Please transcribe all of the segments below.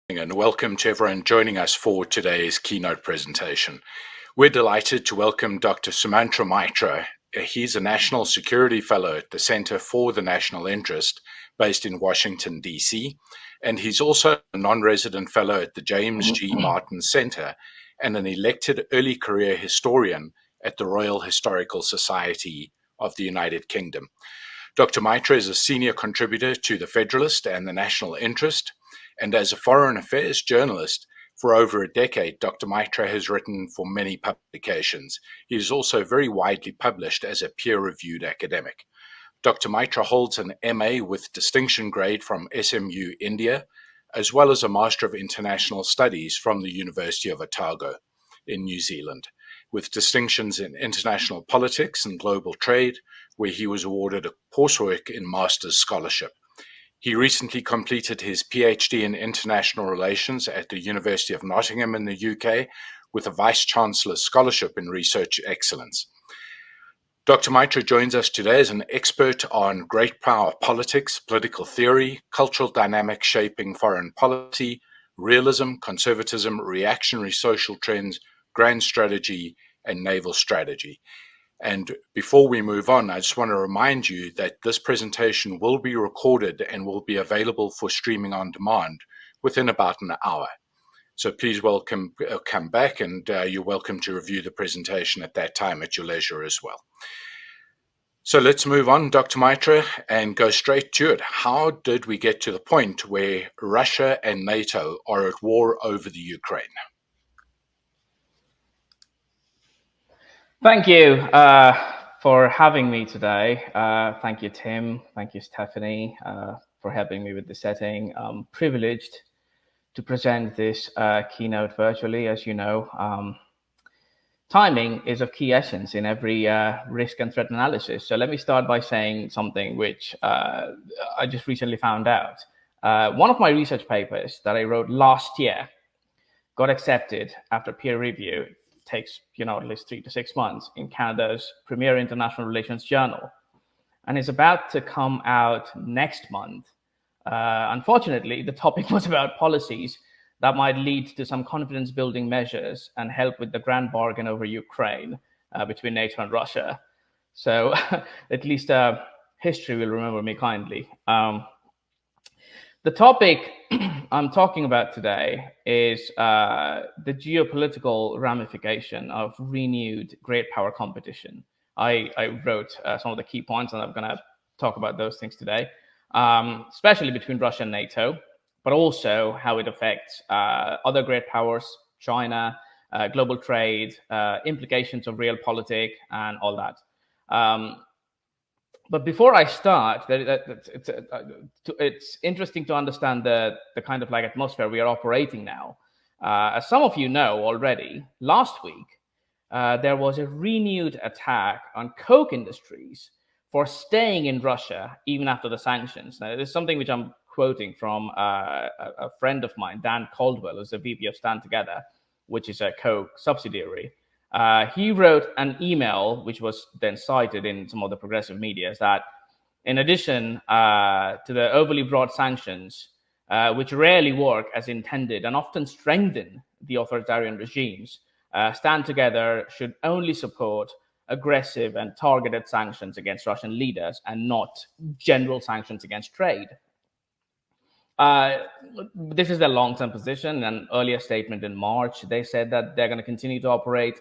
And welcome to everyone joining us for today's keynote presentation. We're delighted to welcome Dr. Sumantra Maitra. He's a National Security Fellow at the Center for the National Interest based in Washington, D.C., and he's also a non-resident fellow at the James G. Martin Center and an elected early career historian at the Royal Historical Society of the United Kingdom. Dr. Maitra is a senior contributor to the Federalist and the National Interest, and as a foreign affairs journalist for over a decade, Dr. Maitra has written for many publications. He is also very widely published as a peer-reviewed academic. Dr. Maitra holds an MA with distinction grade from SMU, India, as well as a Master of International Studies from the University of Otago in New Zealand, with distinctions in international politics and global trade, where he was awarded a coursework in Masters scholarship. He recently completed his Ph.D. in International Relations at the University of Nottingham in the UK with a Vice Chancellor Scholarship in Research Excellence. Dr. Maitra joins us today as an expert on great power politics, political theory, cultural dynamics shaping foreign policy, realism, conservatism, reactionary social trends, grand strategy, and naval strategy. And before we move on, I just want to remind you that this presentation will be recorded and will be available for streaming on demand within about an hour. So please come back, and you're welcome to review the presentation at that time at your leisure as well. So let's move on, Dr. Maitra, and go straight to it. How did we get to the point where Russia and NATO are at war over the Ukraine? Thank you for having me today. Thank you, Tim. Thank you, Stephanie, for helping me with the setting. I'm privileged to present this keynote virtually. As you know, timing is of key essence in every risk and threat analysis. So let me start by saying something which I just recently found out. One of my research papers that I wrote last year got accepted after peer review. Takes at least 3 to 6 months in Canada's premier international relations journal, and is about to come out next month. Unfortunately, the topic was about policies that might lead to some confidence building measures and help with the grand bargain over Ukraine between NATO and Russia. So at least history will remember me kindly. The topic I'm talking about today is the geopolitical ramification of renewed great power competition. I wrote some of the key points, and I'm going to talk about those things today, especially between Russia and NATO, but also how it affects other great powers, China, global trade, implications of realpolitik, and all that. But before I start, it's interesting to understand the kind of atmosphere we are operating now. As some of you know already, last week, there was a renewed attack on Coke Industries for staying in Russia even after the sanctions. Now, this is something which I'm quoting from a friend of mine, Dan Caldwell, who's the VP of Stand Together, which is a Coke subsidiary. He wrote an email, which was then cited in some of the progressive media, that in addition to the overly broad sanctions, which rarely work as intended and often strengthen the authoritarian regimes, Stand Together should only support aggressive and targeted sanctions against Russian leaders and not general sanctions against trade. This is their long-term position. In an earlier statement in March, they said that they're going to continue to operate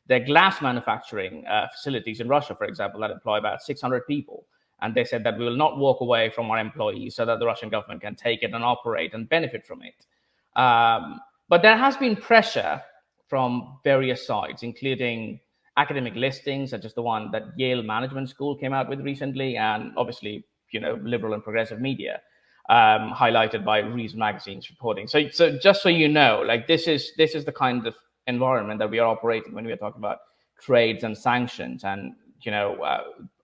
their glass manufacturing facilities in Russia, for example, that employ about 600 people. And they said that we will not walk away from our employees so that the Russian government can take it and operate and benefit from it. But there has been pressure from various sides, including academic listings, such as the one that Yale Management School came out with recently, and obviously, liberal and progressive media, highlighted by Reason Magazine's reporting. So just so you know, this is the kind of environment that we are operating when we are talking about trades and sanctions, and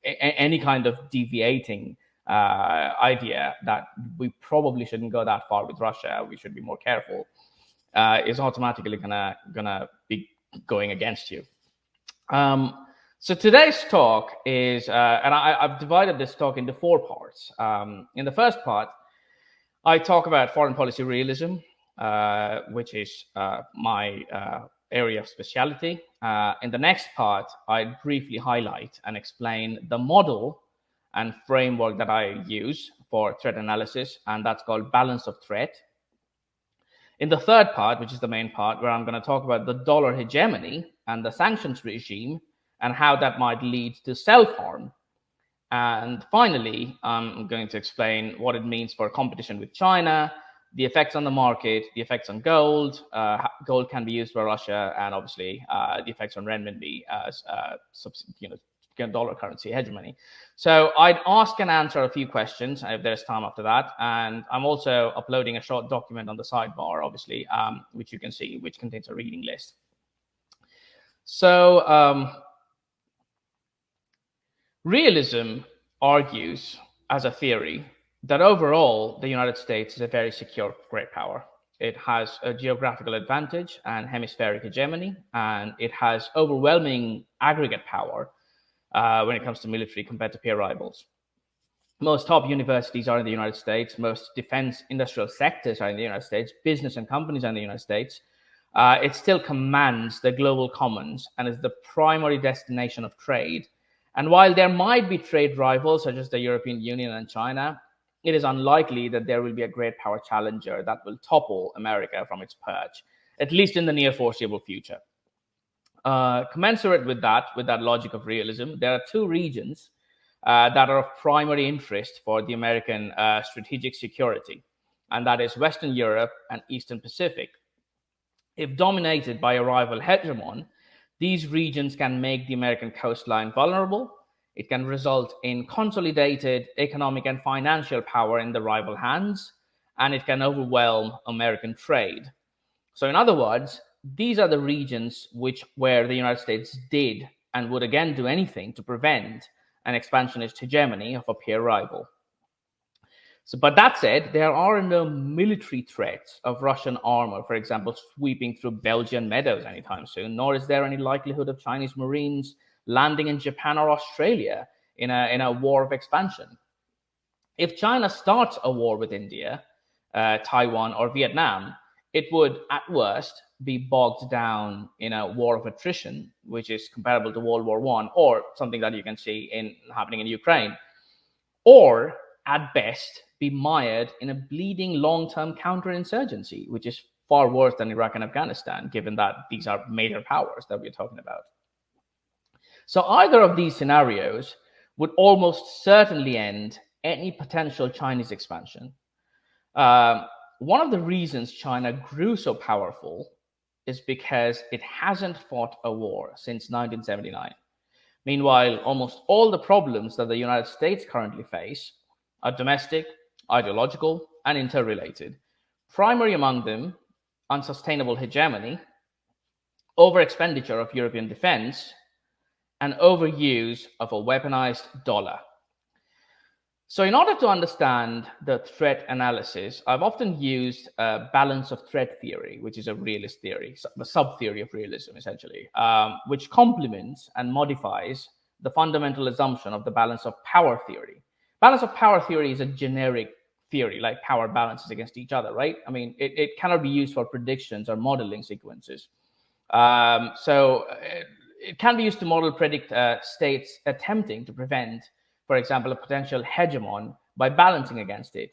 any kind of deviating idea that we probably shouldn't go that far with Russia, we should be more careful, is automatically gonna be going against you. So today's talk is, and I've divided this talk into 4 parts. In the first part, I talk about foreign policy realism. which is my area of specialty. In the next part, I briefly highlight and explain the model and framework that I use for threat analysis, and that's called balance of threat. In the third part, which is the main part, where I'm going to talk about the dollar hegemony and the sanctions regime and how that might lead to self-harm. And finally, I'm going to explain what it means for competition with China, the effects on the market, the effects on gold. Gold can be used by Russia, and obviously the effects on renminbi as dollar currency hegemony. So I'd ask and answer a few questions if there's time after that. And I'm also uploading a short document on the sidebar, obviously, which you can see, which contains a reading list. So realism argues as a theory that overall the United States is a very secure great power. It has a geographical advantage and hemispheric hegemony, and it has overwhelming aggregate power when it comes to military compared to peer rivals. Most top universities are in the United States. Most defense industrial sectors are in the United States. Business and companies are in the United States. It still commands the global commons and is the primary destination of trade. And while there might be trade rivals such as the European Union and China, it is unlikely that there will be a great power challenger that will topple America from its perch, at least in the near foreseeable future. Commensurate with that logic of realism, there are two regions that are of primary interest for the American strategic security, and that is Western Europe and Eastern Pacific. If dominated by a rival hegemon, these regions can make the American coastline vulnerable. It can result in consolidated economic and financial power in the rival hands, and it can overwhelm American trade. So in other words, these are the regions where the United States did and would again do anything to prevent an expansionist hegemony of a peer rival. But that said, there are no military threats of Russian armor, for example, sweeping through Belgian meadows anytime soon, nor is there any likelihood of Chinese Marines landing in Japan or Australia in a war of expansion. If China starts a war with India, Taiwan, or Vietnam, it would, at worst, be bogged down in a war of attrition, which is comparable to World War I, or something that you can see happening in Ukraine, or, at best, be mired in a bleeding long-term counterinsurgency, which is far worse than Iraq and Afghanistan, given that these are major powers that we're talking about. So either of these scenarios would almost certainly end any potential Chinese expansion. One of the reasons China grew so powerful is because it hasn't fought a war since 1979. Meanwhile, almost all the problems that the United States currently face are domestic, ideological, and interrelated. Primary among them, unsustainable hegemony, overexpenditure of European defense, and overuse of a weaponized dollar. So in order to understand the threat analysis, I've often used a balance of threat theory, which is a realist theory, a sub-theory of realism, essentially, which complements and modifies the fundamental assumption of the balance of power theory. Balance of power theory is a generic theory, like power balances against each other, right? I mean, it cannot be used for predictions or modeling sequences. So it can be used to predict states attempting to prevent, for example, a potential hegemon by balancing against it.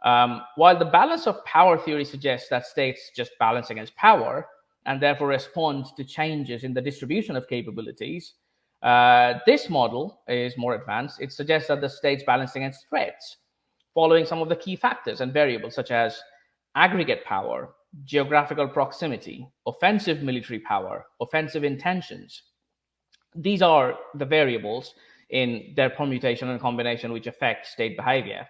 While the balance of power theory suggests that states just balance against power and therefore respond to changes in the distribution of capabilities, this model is more advanced. It suggests that the states balance against threats, following some of the key factors and variables such as aggregate power, geographical proximity, offensive military power, offensive intentions. These are the variables in their permutation and combination which affect state behavior.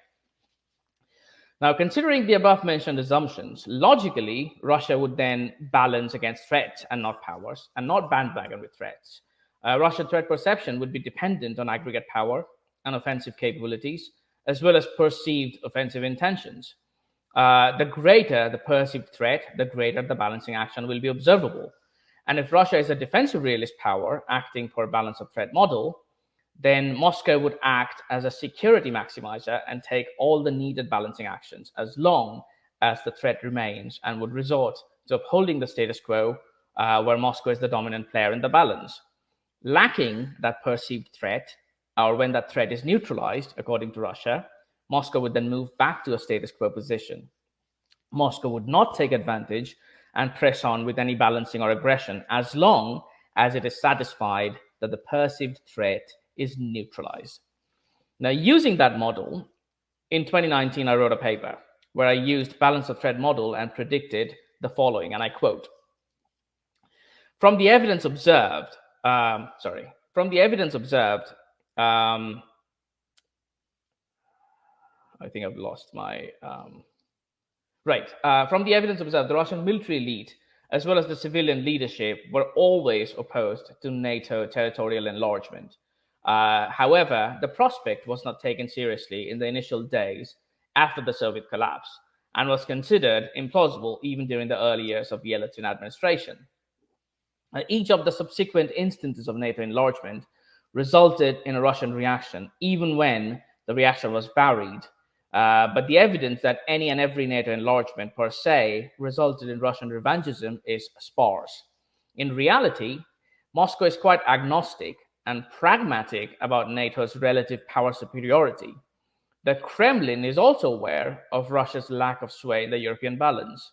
Now, considering the above-mentioned assumptions, logically, Russia would then balance against threats and not powers, and not bandwagon with threats. Russian threat perception would be dependent on aggregate power and offensive capabilities, as well as perceived offensive intentions. The greater the perceived threat, the greater the balancing action will be observable. And if Russia is a defensive realist power acting for a balance of threat model, then Moscow would act as a security maximizer and take all the needed balancing actions as long as the threat remains and would resort to upholding the status quo where Moscow is the dominant player in the balance. Lacking that perceived threat, or when that threat is neutralized, according to Russia, Moscow would then move back to a status quo position. Moscow would not take advantage and press on with any balancing or aggression as long as it is satisfied that the perceived threat is neutralized. Now, using that model, in 2019, I wrote a paper where I used balance of threat model and predicted the following, and I quote, from the evidence observed, I think I've lost my, from the evidence observed, the Russian military elite, as well as the civilian leadership, were always opposed to NATO territorial enlargement. However, the prospect was not taken seriously in the initial days after the Soviet collapse and was considered implausible even during the early years of the Yeltsin administration. Each of the subsequent instances of NATO enlargement resulted in a Russian reaction, even when the reaction was varied. But the evidence that any and every NATO enlargement per se resulted in Russian revanchism is sparse. In reality, Moscow is quite agnostic and pragmatic about NATO's relative power superiority. The Kremlin is also aware of Russia's lack of sway in the European balance.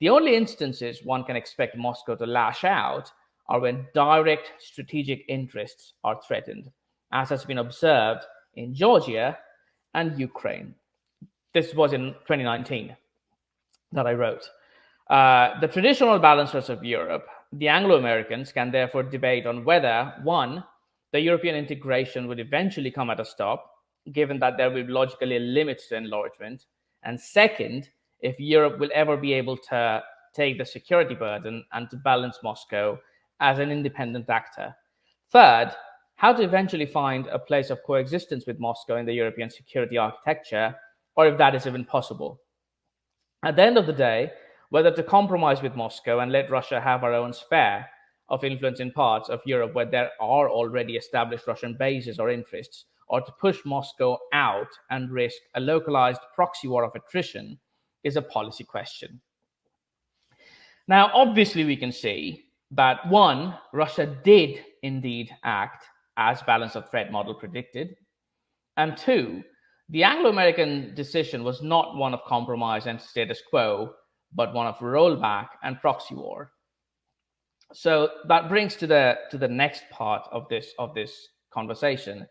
The only instances one can expect Moscow to lash out are when direct strategic interests are threatened, as has been observed in Georgia and Ukraine. This was in 2019 that I wrote. The traditional balancers of Europe, the Anglo-Americans, can therefore debate on whether, one, the European integration would eventually come at a stop, given that there will be logically limits to enlargement, and second, if Europe will ever be able to take the security burden and to balance Moscow as an independent actor. Third, how to eventually find a place of coexistence with Moscow in the European security architecture, or if that is even possible. At the end of the day, whether to compromise with Moscow and let Russia have our own sphere of influence in parts of Europe where there are already established Russian bases or interests, or to push Moscow out and risk a localized proxy war of attrition is a policy question. Now, obviously, we can see that one, Russia did indeed act as balance of threat model predicted, and two, the Anglo-American decision was not one of compromise and status quo, but one of rollback and proxy war. So that brings to the next part of this conversation,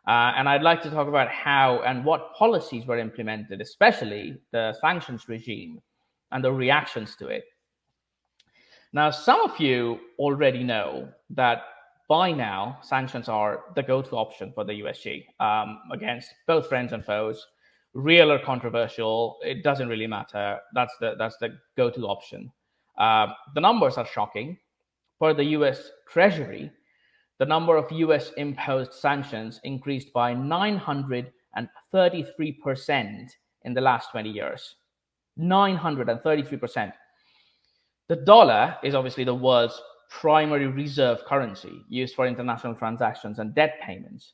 and I'd like to talk about how and what policies were implemented, especially the sanctions regime and the reactions to it. Now, some of you already know that by now, sanctions are the go-to option for the USG against both friends and foes. Real or controversial, it doesn't really matter. That's the go-to option. The numbers are shocking. For the US Treasury, the number of US imposed sanctions increased by 933% in the last 20 years. 933%. The dollar is obviously the world's primary reserve currency used for international transactions and debt payments.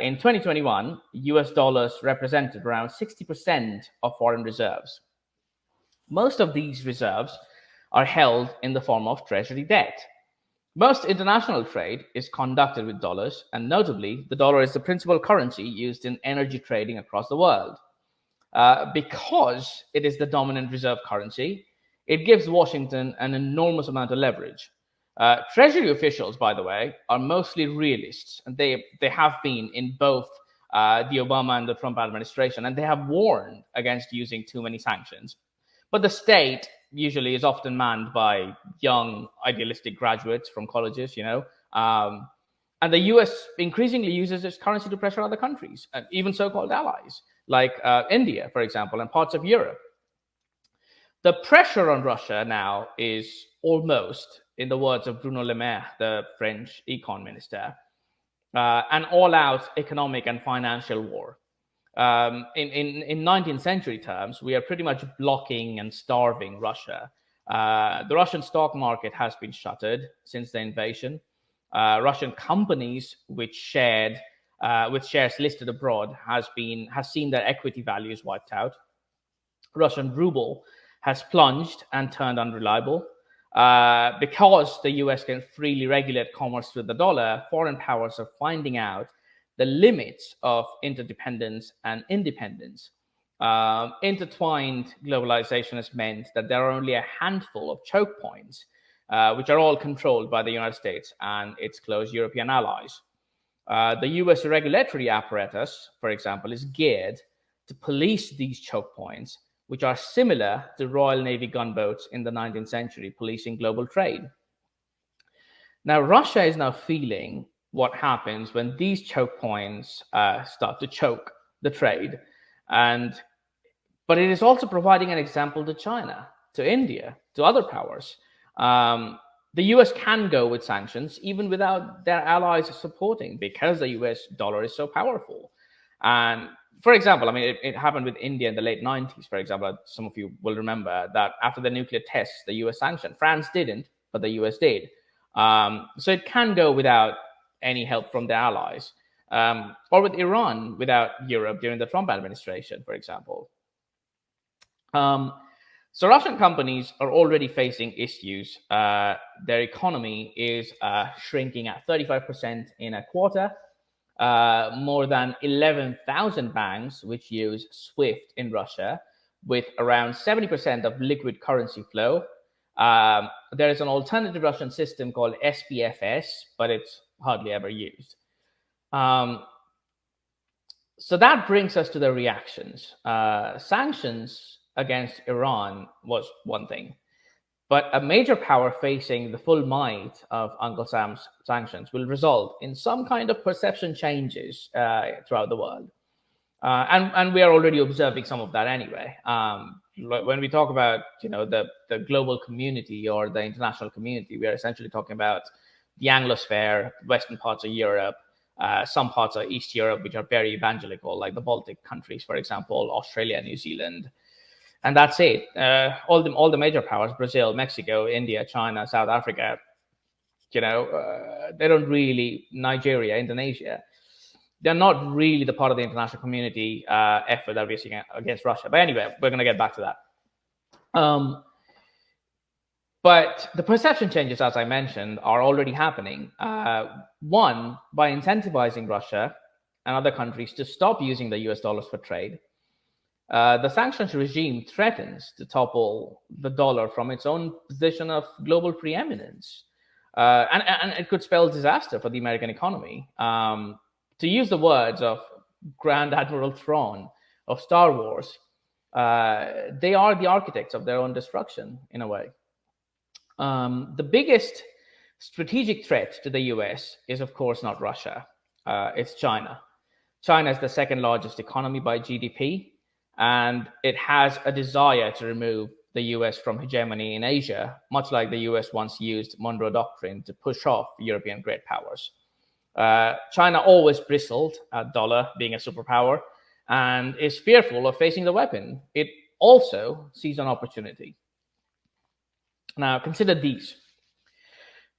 In 2021, US dollars represented around 60% of foreign reserves. Most of these reserves are held in the form of treasury debt. Most international trade is conducted with dollars, and notably, the dollar is the principal currency used in energy trading across the world. Because it is the dominant reserve currency, it gives Washington an enormous amount of leverage. Treasury officials, by the way, are mostly realists, and they have been in both the Obama and the Trump administration, and they have warned against using too many sanctions. But the state usually is often manned by young, idealistic graduates from colleges, and the US increasingly uses its currency to pressure other countries, even so-called allies, like India, for example, and parts of Europe. The pressure on Russia now is almost, in the words of Bruno Le Maire, the French econ minister, an all-out economic and financial war. In 19th century terms, we are pretty much blocking and starving Russia. The Russian stock market has been shuttered since the invasion. Russian companies with shares listed abroad has seen their equity values wiped out. Russian ruble has plunged and turned unreliable. Because the US can freely regulate commerce with the dollar, foreign powers are finding out the limits of interdependence and independence. Intertwined globalization has meant that there are only a handful of choke points, which are all controlled by the United States and its close European allies. The US regulatory apparatus, for example, is geared to police these choke points, which are similar to Royal Navy gunboats in the 19th century policing global trade. Now, Russia is now feeling what happens when these choke points start to choke the trade. But it is also providing an example to China, to India, to other powers. The US can go with sanctions even without their allies supporting, because the US dollar is so powerful. And for example, I mean, it happened with India in the late 90s, for example. Some of you will remember that after the nuclear tests, the US sanctioned. France didn't, but the US did. So it can go without any help from their allies. Or with Iran without Europe during the Trump administration, for example. So Russian companies are already facing issues. Their economy is shrinking at 35% in a quarter. More than 11,000 banks which use SWIFT in Russia, with around 70% of liquid currency flow. There is an alternative Russian system called SPFS, but it's hardly ever used. So that brings us to the reactions. Sanctions against Iran was one thing, but a major power facing the full might of Uncle Sam's sanctions will result in some kind of perception changes throughout the world. And we are already observing some of that anyway. When we talk about the global community or the international community, we are essentially talking about the Anglosphere, western parts of Europe, some parts of East Europe, which are very evangelical, like the Baltic countries, for example, Australia, New Zealand. And that's it. All the major powers, Brazil, Mexico, India, China, South Africa, they don't really, Nigeria, Indonesia, they're not really the part of the international community effort that we're seeing against Russia. But anyway, we're going to get back to that. But the perception changes, as I mentioned, are already happening. One, by incentivizing Russia and other countries to stop using the US dollars for trade. The sanctions regime threatens to topple the dollar from its own position of global preeminence. And it could spell disaster for the American economy. To use the words of Grand Admiral Thrawn of Star Wars, they are the architects of their own destruction, in a way. The biggest strategic threat to the US is, of course, not Russia. It's China. China is the second largest economy by GDP, and it has a desire to remove the US from hegemony in Asia, much like the US once used Monroe Doctrine to push off European great powers. China always bristled at dollar being a superpower and is fearful of facing the weapon. It also sees an opportunity. Now, consider these.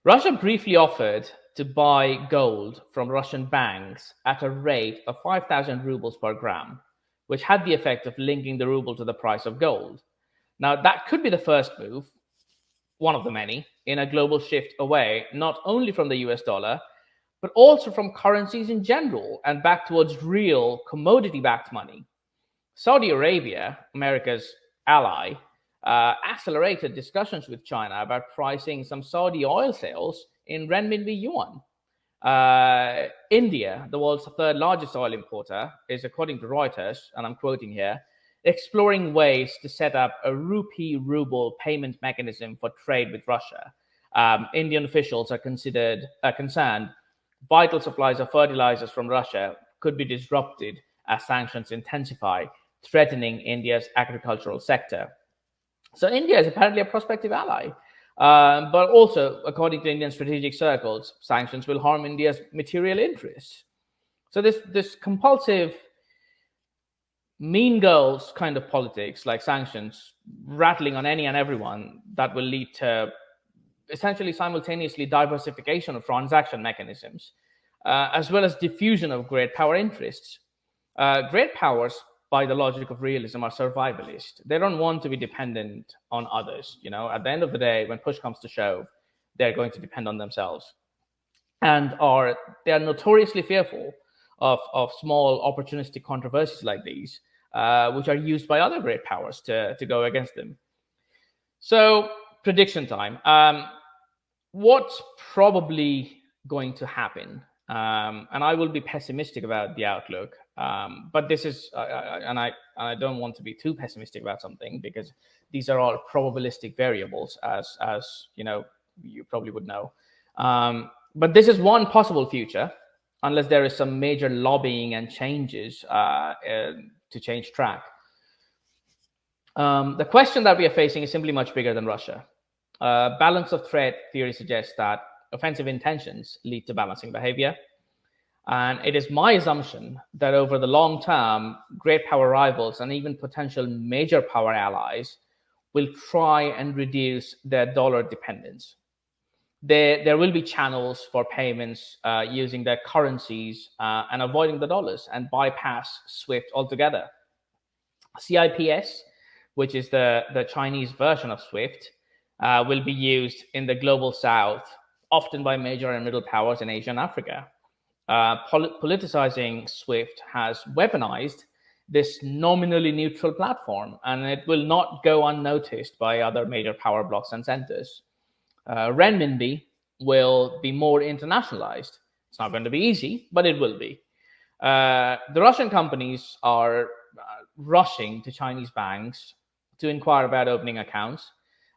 Russia briefly offered to buy gold from Russian banks at a rate of 5,000 rubles per gram, which had the effect of linking the ruble to the price of gold. Now, that could be the first move, one of the many, in a global shift away, not only from the US dollar, but also from currencies in general and back towards real commodity-backed money. Saudi Arabia, America's ally, accelerated discussions with China about pricing some Saudi oil sales in Renminbi yuan. India, the world's third largest oil importer, is, according to Reuters, and I'm quoting here, exploring ways to set up a rupee-ruble payment mechanism for trade with Russia. Indian officials are concerned vital supplies of fertilizers from Russia could be disrupted as sanctions intensify, threatening India's agricultural sector. So India is apparently a prospective ally. But also, according to Indian strategic circles, sanctions will harm India's material interests. So this compulsive, mean girls kind of politics, like sanctions, rattling on any and everyone, that will lead to essentially simultaneously diversification of transaction mechanisms, as well as diffusion of great power interests. Great powers by the logic of realism, are survivalist. They don't want to be dependent on others. At the end of the day, when push comes to shove, they're going to depend on themselves, and they are notoriously fearful of small opportunistic controversies like these, which are used by other great powers to go against them. So, prediction time. What's probably going to happen? And I will be pessimistic about the outlook, but this is, and I don't want to be too pessimistic about something, because these are all probabilistic variables, as you probably would know. But this is one possible future, unless there is some major lobbying and changes to change track. The question that we are facing is simply much bigger than Russia. Balance of threat theory suggests that offensive intentions lead to balancing behavior. And it is my assumption that over the long term, great power rivals and even potential major power allies will try and reduce their dollar dependence. There will be channels for payments using their currencies and avoiding the dollars, and bypass SWIFT altogether. CIPS, which is the Chinese version of SWIFT, will be used in the global south, often by major and middle powers in Asia and Africa. Politicizing SWIFT has weaponized this nominally neutral platform, and it will not go unnoticed by other major power blocks and centers. Renminbi will be more internationalized. It's not going to be easy, but it will be. The Russian companies are rushing to Chinese banks to inquire about opening accounts.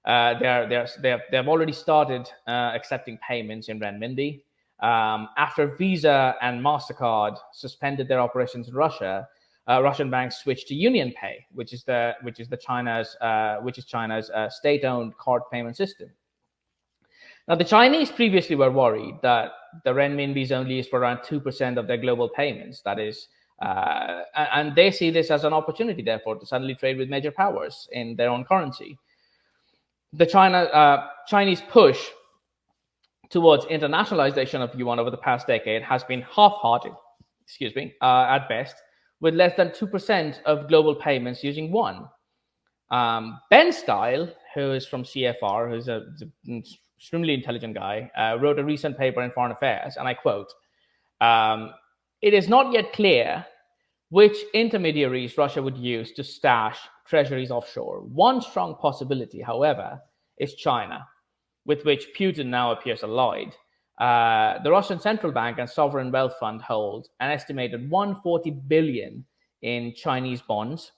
They've already started accepting payments in Renminbi. After Visa and MasterCard suspended their operations in Russia, Russian banks switched to UnionPay, which is China's state-owned card payment system. Now, the Chinese previously were worried that the renminbi is only used for around 2% of their global payments. That is, and they see this as an opportunity, therefore, to suddenly trade with major powers in their own currency. The Chinese push towards internationalization of yuan over the past decade has been half-hearted, at best, with less than 2% of global payments using yuan. Ben Style, who is from CFR, who's an extremely intelligent guy, wrote a recent paper in Foreign Affairs, and I quote, "It is not yet clear which intermediaries Russia would use to stash treasuries offshore. One strong possibility, however, is China, with which Putin now appears allied. The Russian Central Bank and Sovereign Wealth Fund hold an estimated 140 billion in Chinese bonds,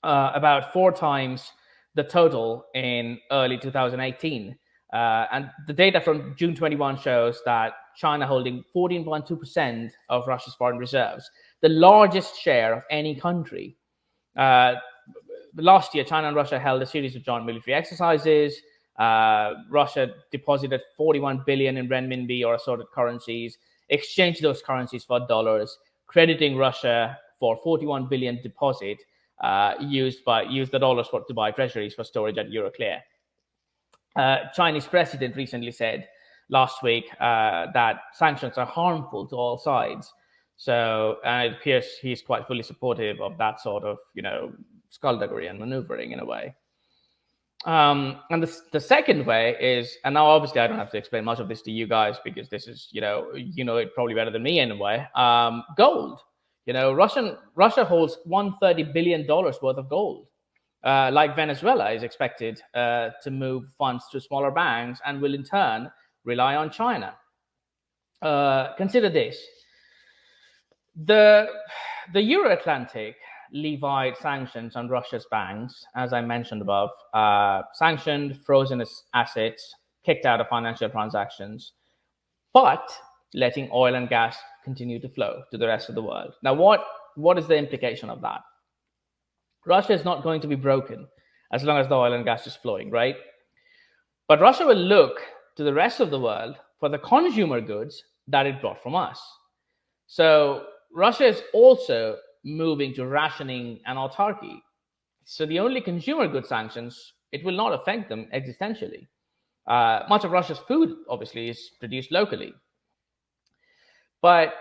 about 4 times the total in early 2018. And the data from June 21 shows that China holding 14.2% of Russia's foreign reserves, the largest share of any country. Last year, China and Russia held a series of joint military exercises. Russia deposited 41 billion in renminbi or assorted currencies, exchanged those currencies for dollars, crediting Russia for 41 billion deposit, used the dollars to buy treasuries for storage at Euroclear. Chinese president recently said last week that sanctions are harmful to all sides. So it appears he's quite fully supportive of that sort of, skullduggery and maneuvering in a way. And the second way is, and now obviously I don't have to explain much of this to you guys because this is, you know it probably better than me anyway. Gold. Russia holds $130 billion worth of gold. Like Venezuela is expected to move funds to smaller banks and will in turn rely on China. Consider this. The Euro-Atlantic levied sanctions on Russia's banks, as I mentioned above, sanctioned, frozen assets, kicked out of financial transactions, but letting oil and gas continue to flow to the rest of the world. Now, what is the implication of that? Russia is not going to be broken as long as the oil and gas is flowing, right? But Russia will look to the rest of the world for the consumer goods that it brought from us. So Russia is also moving to rationing and autarky. So the only consumer goods sanctions, it will not affect them existentially. Much of Russia's food, obviously, is produced locally. But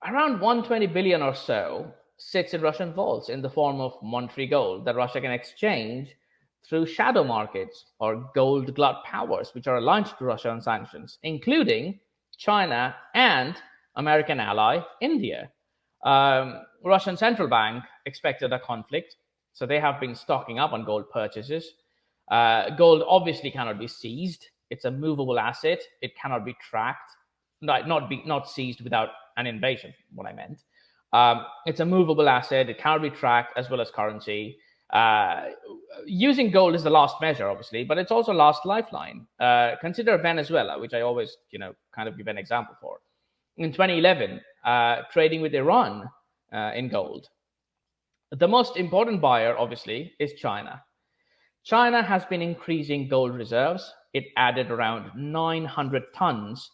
around 120 billion or so sits in Russian vaults in the form of monetary gold that Russia can exchange through shadow markets or gold glut powers, which are aligned to Russia on sanctions, including China and American ally India. Russian central bank expected a conflict, so they have been stocking up on gold purchases. Gold obviously cannot be seized. It's a movable asset. It cannot be tracked, not seized without an invasion, what I meant. It's a movable asset. It cannot be tracked as well as currency. Using gold is the last measure, obviously, but it's also last lifeline. Consider Venezuela, which I always, kind of give an example for. In 2011, trading with Iran in gold. The most important buyer, obviously, is China. China has been increasing gold reserves. It added around 900 tons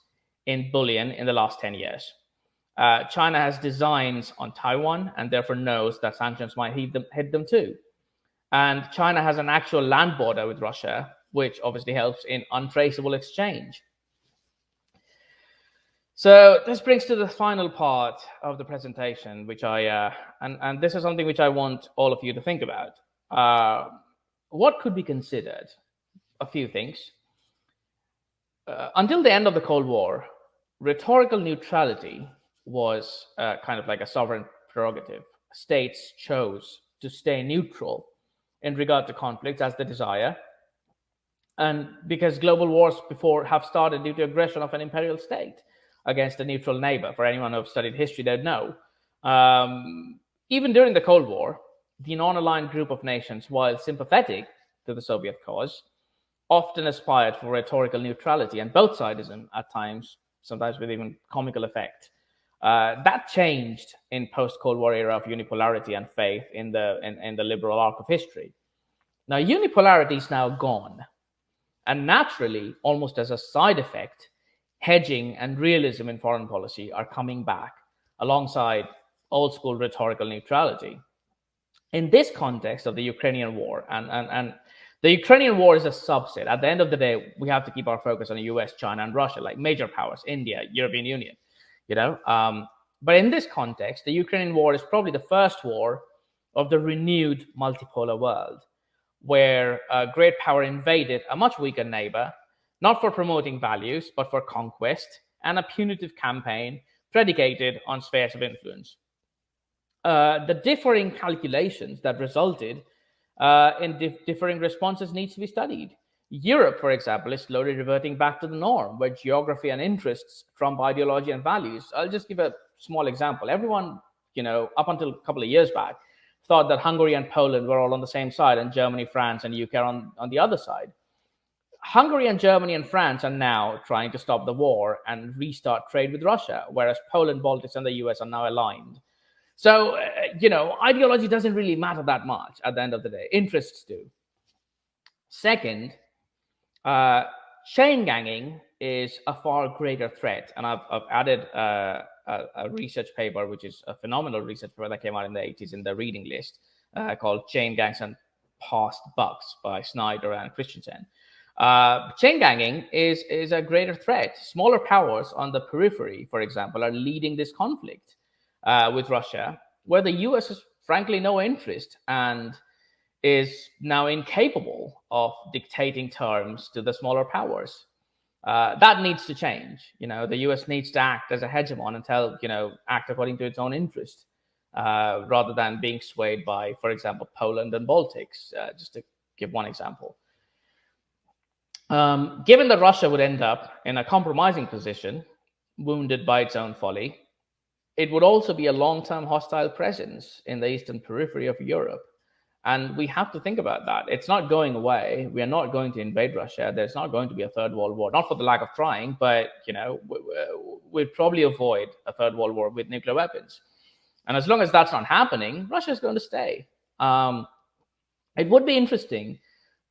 in bullion in the last 10 years. China has designs on Taiwan and therefore knows that sanctions might hit them too. And China has an actual land border with Russia, which obviously helps in untraceable exchange. So this brings to the final part of the presentation, which and this is something which I want all of you to think about. What could be considered? A few things. Until the end of the Cold War, rhetorical neutrality was kind of like a sovereign prerogative. States chose to stay neutral in regard to conflicts as the desire. And because global wars before have started due to aggression of an imperial state against a neutral neighbor. For anyone who have studied history, they'd know. Even during the Cold War, the non-aligned group of nations, while sympathetic to the Soviet cause, often aspired for rhetorical neutrality and both-sidism at times, sometimes with even comical effect. That changed in post-Cold War era of unipolarity and faith in the liberal arc of history. Now, unipolarity is now gone. And naturally, almost as a side effect, hedging and realism in foreign policy are coming back alongside old-school rhetorical neutrality. In this context of the Ukrainian war, and the Ukrainian war is a subset. At the end of the day, we have to keep our focus on the US, China, and Russia, like major powers, India, European Union, But in this context, the Ukrainian war is probably the first war of the renewed multipolar world, where a great power invaded a much weaker neighbor, not for promoting values, but for conquest and a punitive campaign predicated on spheres of influence. The differing calculations that resulted in differing responses needs to be studied. Europe, for example, is slowly reverting back to the norm, where geography and interests trump ideology and values. I'll just give a small example. Everyone, up until a couple of years back, thought that Hungary and Poland were all on the same side, and Germany, France, and UK are on the other side. Hungary and Germany and France are now trying to stop the war and restart trade with Russia, whereas Poland, Baltics, and the US are now aligned. So, ideology doesn't really matter that much at the end of the day. Interests do. Second, chain ganging is a far greater threat. And I've added a research paper, which is a phenomenal research paper that came out in the 80s in the reading list, called Chain Gangs and Past Bucks by Snyder and Christensen. Chain ganging is a greater threat. Smaller powers on the periphery, for example, are leading this conflict with Russia, where the US has frankly no interest and is now incapable of dictating terms to the smaller powers. That needs to change. The US needs to act as a hegemon and act according to its own interest, rather than being swayed by, for example, Poland and Baltics, just to give one example. Given that Russia would end up in a compromising position, wounded by its own folly, it would also be a long-term hostile presence in the eastern periphery of Europe. And we have to think about that. It's not going away. We are not going to invade Russia. There's not going to be a third world war, not for the lack of trying, but we'd probably avoid a third world war with nuclear weapons. And as long as that's not happening, Russia is going to stay. It would be interesting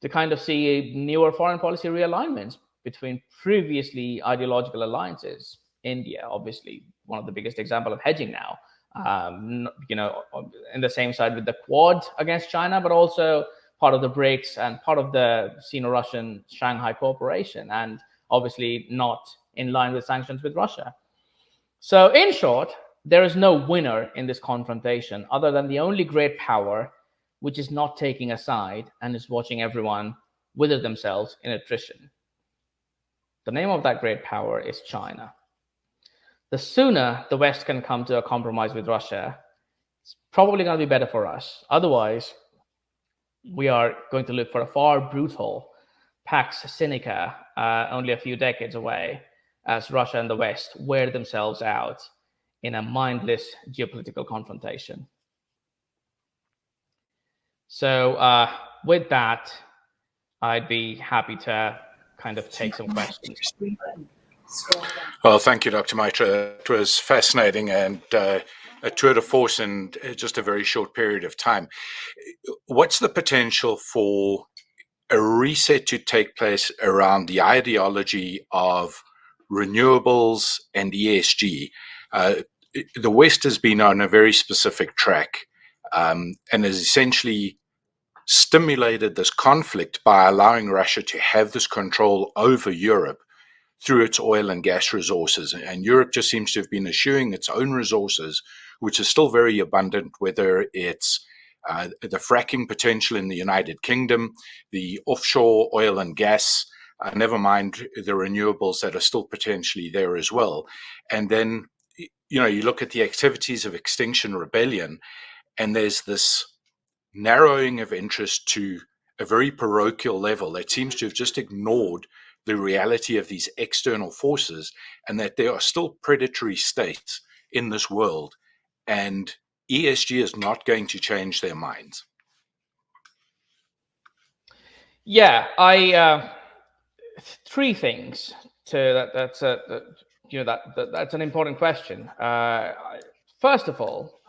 to kind of see newer foreign policy realignments between previously ideological alliances. India, obviously, one of the biggest example of hedging now, in the same side with the Quad against China, but also part of the BRICS and part of the Sino-Russian Shanghai Cooperation, and obviously not in line with sanctions with Russia. So in short, there is no winner in this confrontation other than the only great power which is not taking a side and is watching everyone wither themselves in attrition. The name of that great power is China. The sooner the West can come to a compromise with Russia, it's probably going to be better for us. Otherwise, we are going to look for a far brutal Pax Sinica only a few decades away, as Russia and the West wear themselves out in a mindless geopolitical confrontation. So with that, I'd be happy to kind of take some questions. Well, thank you, Dr. Maitra. It was fascinating and a tour de force in just a very short period of time. What's the potential for a reset to take place around the ideology of renewables and ESG? The West has been on a very specific track and has essentially stimulated this conflict by allowing Russia to have this control over Europe through its oil and gas resources. And Europe just seems to have been eschewing its own resources, which is still very abundant, whether it's the fracking potential in the United Kingdom, the offshore oil and gas, never mind the renewables that are still potentially there as well. And then, you look at the activities of Extinction Rebellion, and there's this narrowing of interest to a very parochial level that seems to have just ignored the reality of these external forces and that there are still predatory states in this world, and ESG is not going to change their minds. Yeah, three things to that. That's an important question. First of all,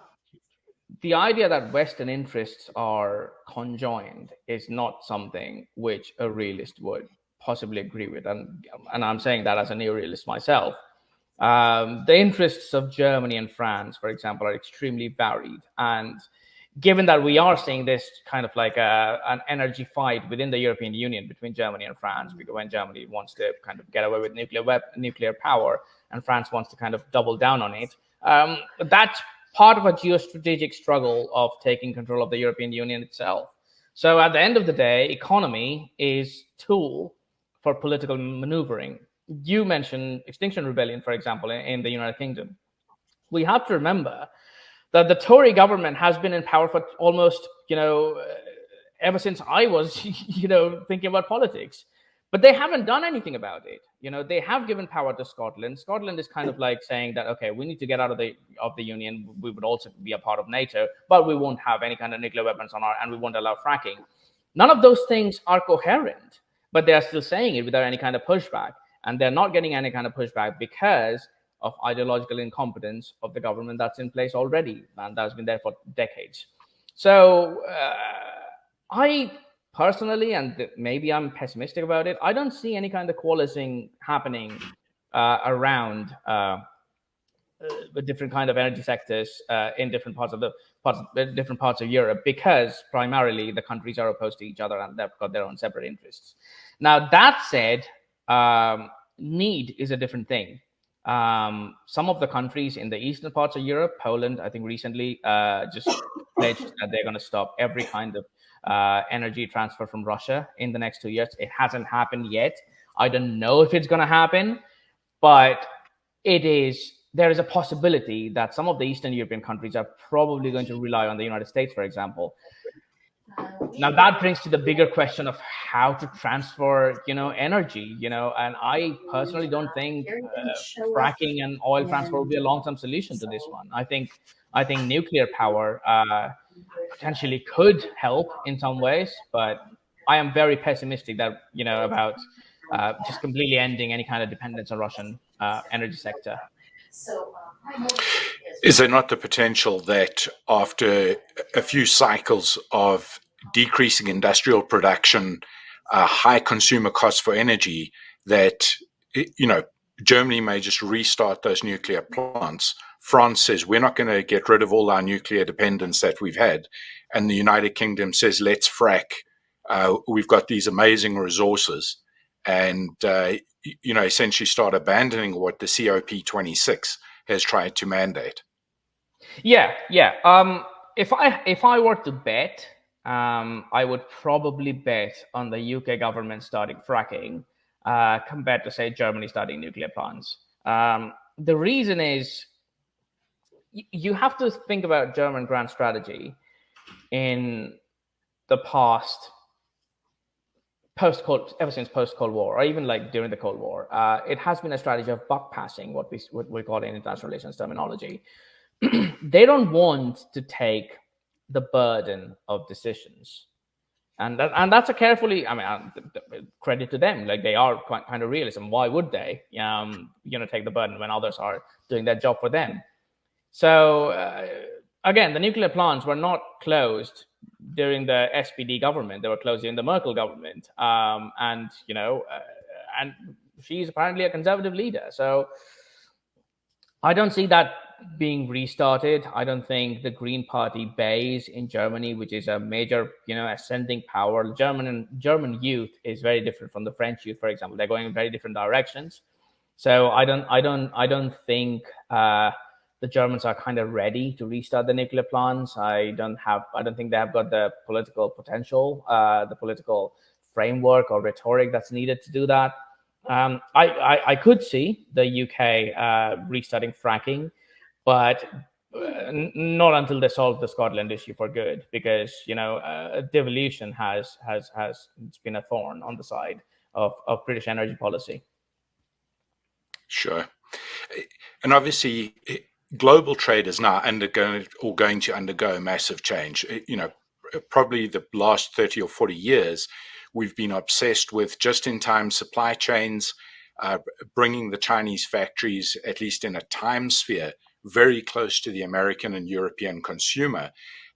the idea that Western interests are conjoined is not something which a realist would possibly agree with, and I'm saying that as a neo-realist myself. The interests of Germany and France, for example, are extremely varied, and given that we are seeing this kind of like an energy fight within the European Union between Germany and France, because when Germany wants to kind of get away with nuclear power and France wants to kind of double down on it, that's part of a geostrategic struggle of taking control of the European Union itself. So at the end of the day, economy is tool for political maneuvering. You mentioned Extinction Rebellion, for example, in the United Kingdom. We have to remember that the Tory government has been in power for almost, ever since I was, thinking about politics. But they haven't done anything about it. They have given power to Scotland. Scotland is kind of like saying that, okay, we need to get out of the union. We would also be a part of NATO, but we won't have any kind of nuclear weapons and we won't allow fracking. None of those things are coherent, but they are still saying it without any kind of pushback. And they're not getting any kind of pushback because of ideological incompetence of the government that's in place already, and that's been there for decades. So I personally, and maybe I'm pessimistic about it, I don't see any kind of coalescing happening around the different kind of energy sectors in different parts of Europe, because primarily the countries are opposed to each other and they've got their own separate interests. Now, that said, need is a different thing. Some of the countries in the eastern parts of Europe, Poland, I think recently just pledged that they're going to stop every kind of energy transfer from Russia in the next 2 years. It hasn't happened yet. I don't know if it's going to happen, but there is a possibility that some of the Eastern European countries are probably going to rely on the United States, for example. Now that brings to the bigger question of how to transfer, energy, and I personally don't think fracking and oil transfer will be a long-term solution to this one. I think nuclear power potentially could help in some ways, but I am very pessimistic that, about just completely ending any kind of dependence on Russian energy sector. Is there not the potential that after a few cycles of decreasing industrial production, high consumer costs for energy, that Germany may just restart those nuclear plants? France says we're not going to get rid of all our nuclear dependence that we've had, and the United Kingdom says let's frack. We've got these amazing resources, and essentially start abandoning what the COP26 has tried to mandate. Yeah. If I were to bet, I would probably bet on the UK government starting fracking compared to, say, Germany starting nuclear plants. The reason is you have to think about German grand strategy in the past, ever since post-Cold War, or even like during the Cold War. It has been a strategy of buck passing, what we call in international relations terminology. They don't want to take the burden of decisions, and that's a carefully. I mean, credit to them. Like, they are kind of realism. Why would they, take the burden when others are doing their job for them? So again, the nuclear plants were not closed during the SPD government; they were closed during the Merkel government, and she's apparently a conservative leader. So I don't see that being restarted. I don't think the Green Party base in Germany, which is a major, ascending power, German youth is very different from the French youth, for example. They're going in very different directions. So I don't think the Germans are kind of ready to restart the nuclear plants. I don't think they have got the political potential, the political framework or rhetoric that's needed to do that. I could see the UK restarting fracking, but not until they solve the Scotland issue for good, because devolution has it's been a thorn on the side of British energy policy. Sure. And obviously, global trade is now going to undergo massive change. Probably the last 30 or 40 years, we've been obsessed with just-in-time supply chains, bringing the Chinese factories, at least in a time sphere, very close to the American and European consumer.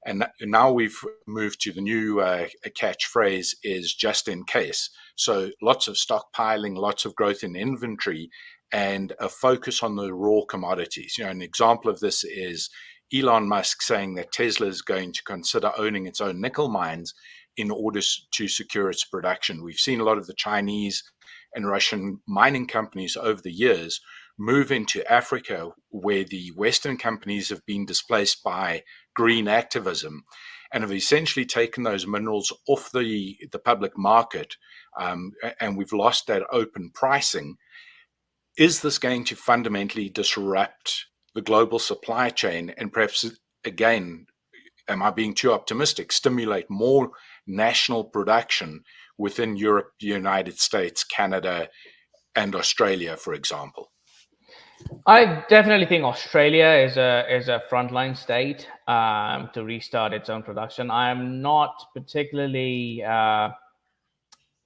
And now we've moved to the new catchphrase is just in case. So lots of stockpiling, lots of growth in inventory, and a focus on the raw commodities. An example of this is Elon Musk saying that Tesla is going to consider owning its own nickel mines in order to secure its production. We've seen a lot of the Chinese and Russian mining companies over the years move into Africa, where the Western companies have been displaced by green activism and have essentially taken those minerals off the public market, and we've lost that open pricing. Is this going to fundamentally disrupt the global supply chain and perhaps, again, am I being too optimistic, stimulate more national production within Europe, the United States, Canada, and Australia, for example? I definitely think Australia is a frontline state to restart its own production. I am not particularly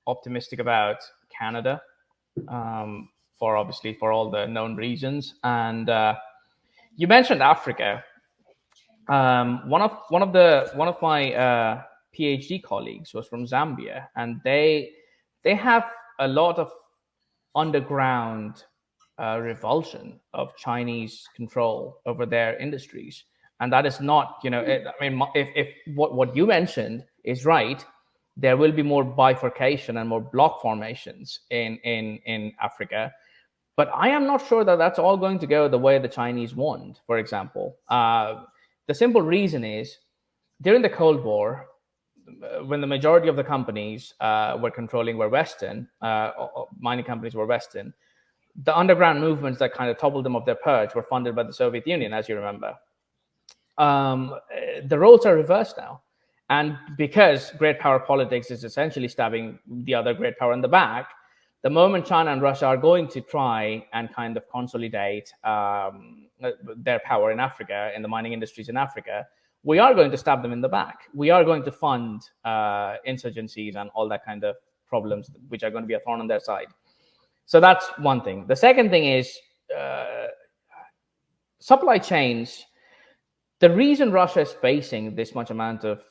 optimistic about Canada, for all the known reasons. And you mentioned Africa. One of my PhD colleagues was from Zambia, and they have a lot of underground revulsion of Chinese control over their industries, and that is not, if what you mentioned is right, there will be more bifurcation and more block formations in Africa. But I am not sure that that's all going to go the way the Chinese want. For example, the simple reason is during the Cold War, when the majority of the companies were Western, mining companies were Western, the underground movements that kind of toppled them off their perch were funded by the Soviet Union, as you remember. The roles are reversed now. And because great power politics is essentially stabbing the other great power in the back, the moment China and Russia are going to try and kind of consolidate their power in Africa, in the mining industries in Africa, we are going to stab them in the back. We are going to fund insurgencies and all that kind of problems, which are going to be a thorn on their side. So that's one thing. The second thing is supply chains. The reason Russia is facing this much amount of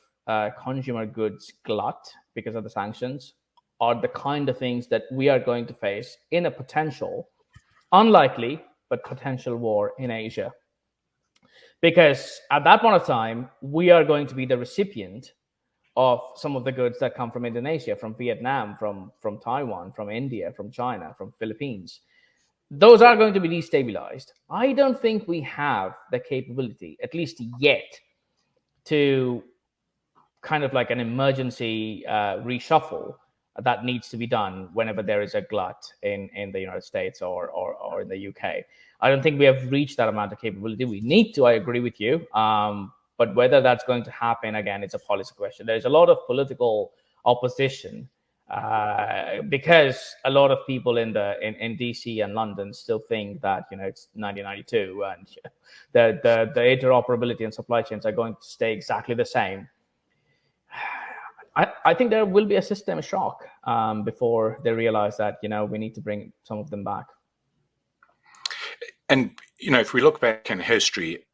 consumer goods glut because of the sanctions are the kind of things that we are going to face in a potential, unlikely, but potential war in Asia. Because at that point of time, we are going to be the recipient of some of the goods that come from Indonesia, from Vietnam, from Taiwan, from India, from China, from Philippines. those are going to be destabilized. I don't think we have the capability, at least yet, to kind of like an emergency reshuffle that needs to be done whenever there is a glut in the United States or in the UK. I don't think we have reached that amount of capability. We need to, I agree with you. But whether that's going to happen, again, it's a policy question. There's a lot of political opposition because a lot of people in DC and London still think that it's 1992 and the interoperability and supply chains are going to stay exactly the same. I think there will be a system shock before they realize that we need to bring some of them back. And if we look back in history,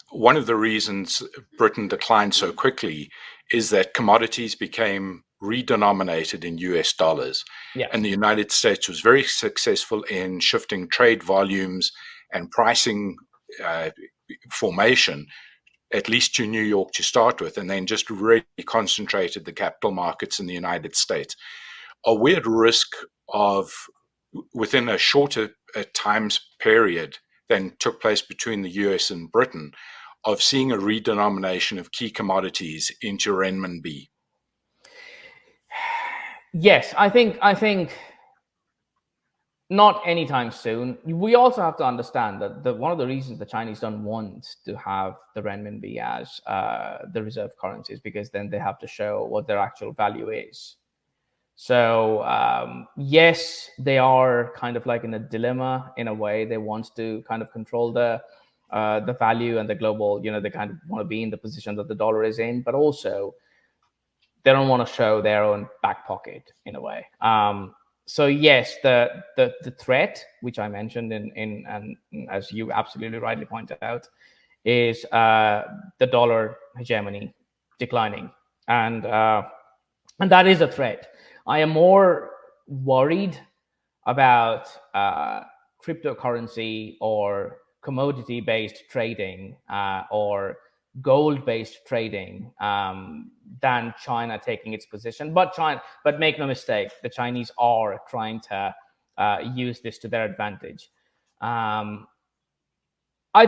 one of the reasons Britain declined so quickly is that commodities became redenominated in US dollars. Yes. And the United States was very successful in shifting trade volumes and pricing formation, at least to New York to start with, and then just really concentrated the capital markets in the United States. Are we at risk of, within a shorter times period than took place between the US and Britain, of seeing a redenomination of key commodities into Renminbi? Yes, I think not anytime soon. We also have to understand that one of the reasons the Chinese don't want to have the renminbi as the reserve currency is because then they have to show what their actual value is. So yes, they are kind of like in a dilemma in a way. They want to kind of control the value and the global, they kind of want to be in the position that the dollar is in, but also they don't want to show their own back pocket in a way. So yes, the threat, which I mentioned and as you absolutely rightly pointed out, is the dollar hegemony declining, and that is a threat. I am more worried about cryptocurrency or commodity-based trading or gold-based trading than China taking its position. But make no mistake, the Chinese are trying to use this to their advantage. I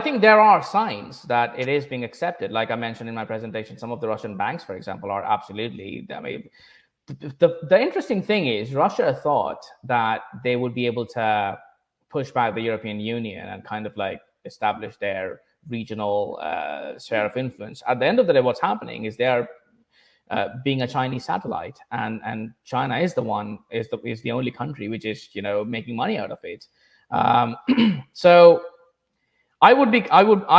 think there are signs that it is being accepted. Like I mentioned in my presentation, some of the Russian banks, for example, are absolutely. I mean, the interesting thing is Russia thought that they would be able to push back the European Union and kind of like establish their regional sphere of influence. At the end of the day, what's happening is they are being a Chinese satellite, and China is the only country which is making money out of it. So I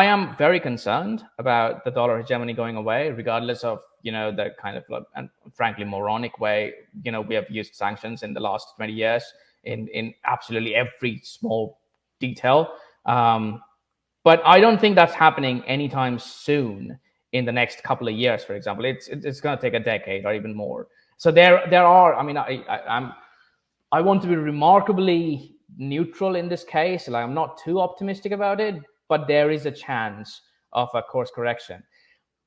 am very concerned about the dollar hegemony going away, regardless of the kind of and frankly moronic way we have used sanctions in the last 20 years in absolutely every small detail. But I don't think that's happening anytime soon in the next couple of years. For example, it's going to take a decade or even more. So there are. I mean, I want to be remarkably neutral in this case. Like, I'm not too optimistic about it, but there is a chance of a course correction.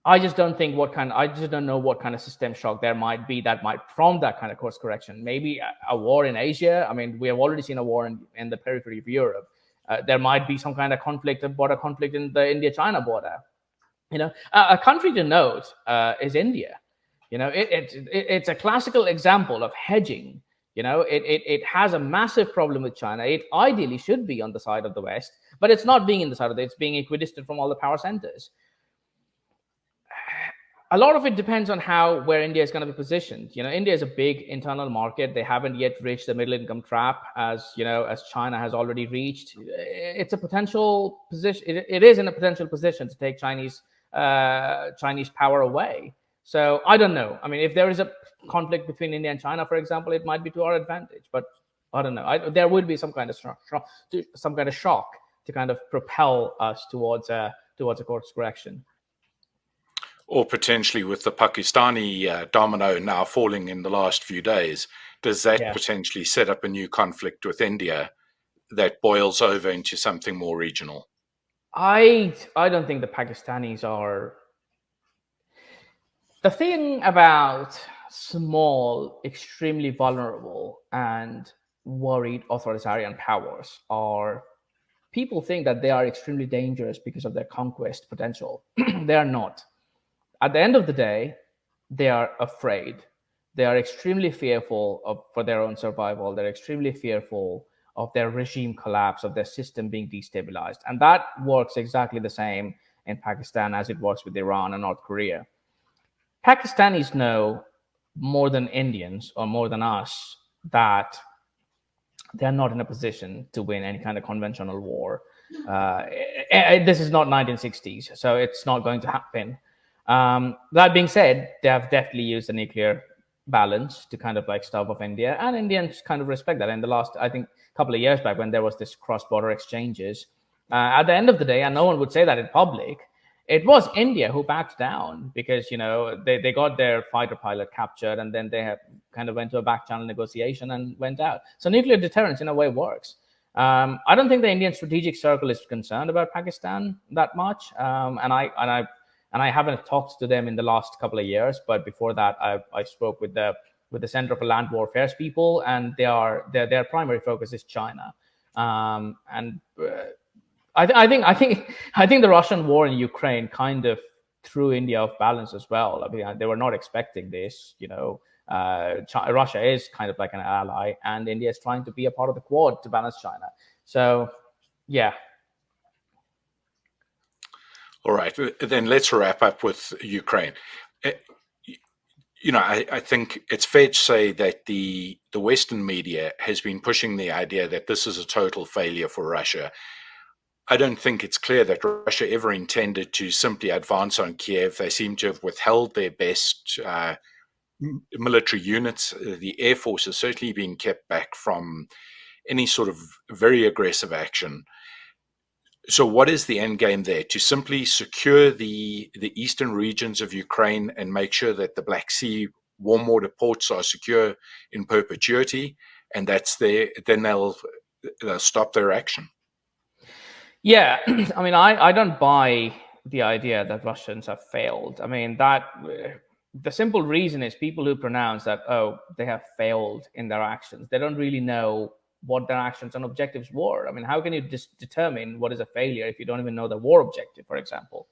I just don't know what kind of system shock there might be that might prompt that kind of course correction. Maybe a war in Asia. I mean, we have already seen a war in the periphery of Europe. There might be some kind of border conflict in the India-China border. A country to note is India. It's a classical example of hedging. It has a massive problem with China. It ideally should be on the side of the West, but it's not being in the side of it. It's being equidistant from all the power centers. A lot of it depends on where India is going to be positioned. India is a big internal market. They haven't yet reached the middle income trap as China has already reached. It's a potential position. It is in a potential position to take Chinese power away. So I don't know. I mean, if there is a conflict between India and China, for example, it might be to our advantage. But I don't know. There would be some kind of shock to kind of propel us towards a course correction. Or potentially with the Pakistani domino now falling in the last few days, does that potentially set up a new conflict with India that boils over into something more regional? I don't think the Pakistanis are. The thing about small, extremely vulnerable, and worried authoritarian powers, or people think that they are extremely dangerous because of their conquest potential. They are not. At the end of the day, they are afraid. They are extremely fearful for their own survival. They're extremely fearful of their regime collapse, of their system being destabilized. And that works exactly the same in Pakistan as it works with Iran and North Korea. Pakistanis know more than Indians or more than us that they're not in a position to win any kind of conventional war. This is not 1960s, so it's not going to happen. That being said, they have definitely used the nuclear balance to kind of like stave off India, and Indians kind of respect that. In the last, I think, couple of years back, when there was this cross-border exchanges, at the end of the day, and no one would say that in public, it was India who backed down because they got their fighter pilot captured, and then they have kind of went to a back channel negotiation and went out. So nuclear deterrence in a way works. I don't think the Indian strategic circle is concerned about Pakistan that much, and I haven't talked to them in the last couple of years. But before that, I spoke with the Center for Land Warfare's people, and their primary focus is China, I think the Russian war in Ukraine kind of threw India off balance as well. I mean, they were not expecting this. Russia is kind of like an ally, and India is trying to be a part of the Quad to balance China. So, yeah. All right, then let's wrap up with Ukraine. I think it's fair to say that the Western media has been pushing the idea that this is a total failure for Russia. I don't think it's clear that Russia ever intended to simply advance on Kiev. They seem to have withheld their best military units. The Air Force has certainly been kept back from any sort of very aggressive action. So what is the end game there? To simply secure the eastern regions of Ukraine and make sure that the Black Sea warm water ports are secure in perpetuity, and then they'll stop their action? Yeah, I mean, I don't buy the idea that Russians have failed. I mean, the simple reason is people who pronounce that, oh, they have failed in their actions, they don't really know what their actions and objectives were. I mean, how can you determine what is a failure if you don't even know the war objective, for example?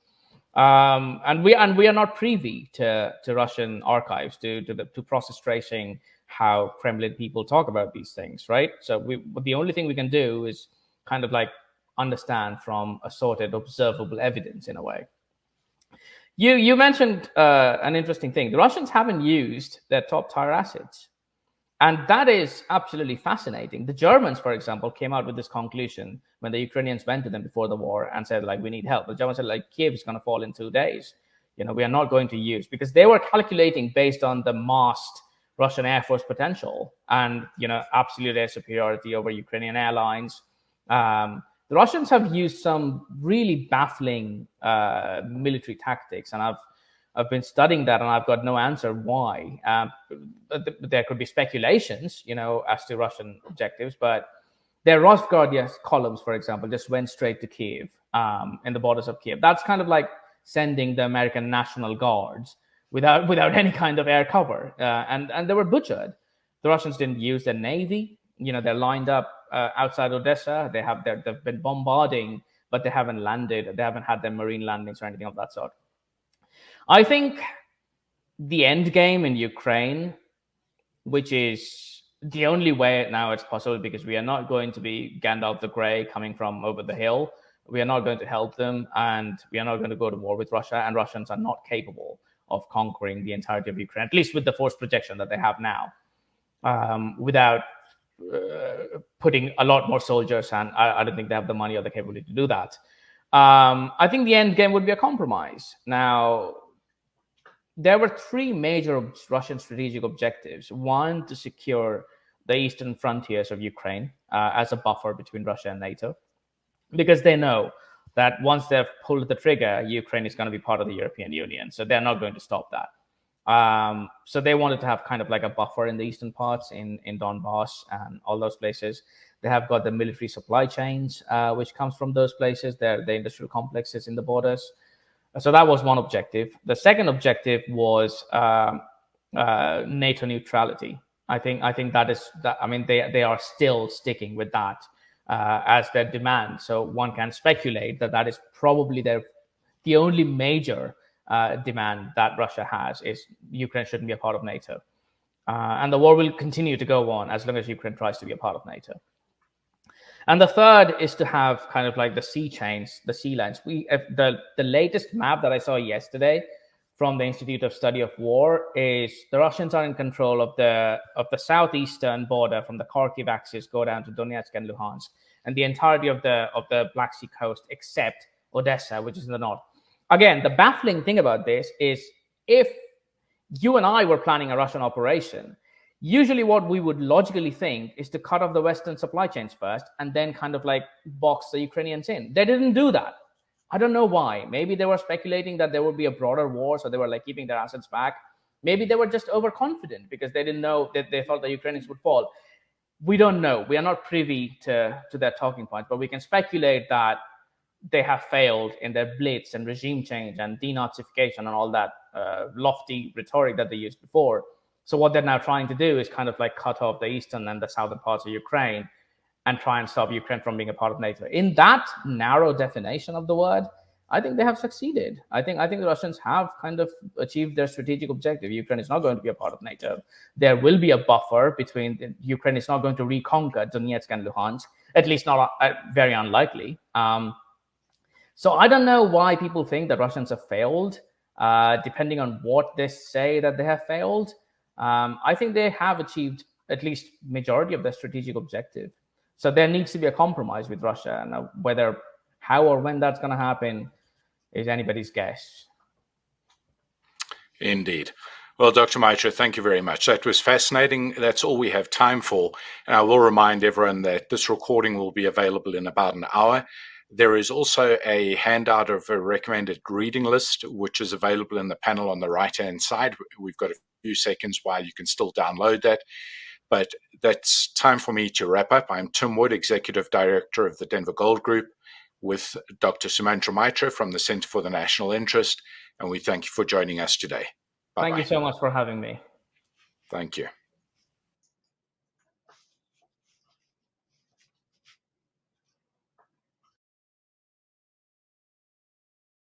And we are not privy to Russian archives to process tracing how Kremlin people talk about these things, right? So the only thing we can do is kind of like understand from assorted observable evidence in a way. You mentioned an interesting thing. The Russians haven't used their top tier assets. And that is absolutely fascinating. The Germans, for example, came out with this conclusion when the Ukrainians went to them before the war and said, like, we need help. The Germans said, like, Kiev is going to fall in 2 days. We are not going to use, because they were calculating based on the massed Russian Air Force potential and, absolute air superiority over Ukrainian airlines. The Russians have used some really baffling military tactics, and I've been studying that, and I've got no answer why. But there could be speculations, as to Russian objectives. But their Rosgvardia columns, for example, just went straight to Kiev, in the borders of Kiev. That's kind of like sending the American National Guards without any kind of air cover, and they were butchered. The Russians didn't use their navy. They're lined up outside Odessa. They've been bombarding, but they haven't landed. They haven't had their marine landings or anything of that sort. I think the end game in Ukraine, which is the only way now it's possible, because we are not going to be Gandalf the Grey coming from over the hill. We are not going to help them, and we are not going to go to war with Russia, and Russians are not capable of conquering the entirety of Ukraine, at least with the force projection that they have now, without putting a lot more soldiers, and I don't think they have the money or the capability to do that. I think the end game would be a compromise. Now, there were 3 major Russian strategic objectives. One, to secure the eastern frontiers of Ukraine as a buffer between Russia and NATO, because they know that once they've pulled the trigger, Ukraine is going to be part of the European Union. So they're not going to stop that. So they wanted to have kind of like a buffer in the eastern parts, in Donbass and all those places. They have got the military supply chains, which comes from those places. The industrial complexes in the borders. So that was one objective. The second objective was NATO neutrality. I think that is that. I mean, they are still sticking with that as their demand. So one can speculate that that is probably the only major demand that Russia has is Ukraine shouldn't be a part of NATO, and the war will continue to go on as long as Ukraine tries to be a part of NATO. And the third is to have kind of like the sea chains, the sea lines. The latest map that I saw yesterday from the Institute of Study of War is the Russians are in control of the southeastern border from the Kharkiv axis, go down to Donetsk and Luhansk, and the entirety of the Black Sea coast except Odessa, which is in the north. Again, the baffling thing about this is if you and I were planning a Russian operation, usually what we would logically think is to cut off the Western supply chains first and then kind of like box the Ukrainians in. They didn't do that. I don't know why. Maybe they were speculating that there would be a broader war, so they were like keeping their assets back. Maybe they were just overconfident because they didn't know that they thought the Ukrainians would fall. We don't know. We are not privy to their talking points, but we can speculate that they have failed in their blitz and regime change and denazification and all that lofty rhetoric that they used before. So what they're now trying to do is kind of like cut off the eastern and the southern parts of Ukraine and try and stop Ukraine from being a part of NATO. In that narrow definition of the word, I think they have succeeded. I think the Russians have kind of achieved their strategic objective. Ukraine is not going to be a part of NATO. There will be a buffer between Ukraine is not going to reconquer Donetsk and Luhansk, at least not very unlikely. So I don't know why people think that Russians have failed, depending on what they say that they have failed. I think they have achieved at least majority of their strategic objective. So there needs to be a compromise with Russia, and whether how or when that's going to happen is anybody's guess. Indeed. Well, Dr. Maitra, thank you very much. That was fascinating. That's all we have time for. And I will remind everyone that this recording will be available in about an hour. There is also a handout of a recommended reading list, which is available in the panel on the right-hand side. We've got a few seconds while you can still download that. But that's time for me to wrap up. I'm Tim Wood, Executive Director of the Denver Gold Group, with Dr. Sumantra Maitra from the Center for the National Interest, and we thank you for joining us today. Bye-bye. Thank you so much for having me. Thank you.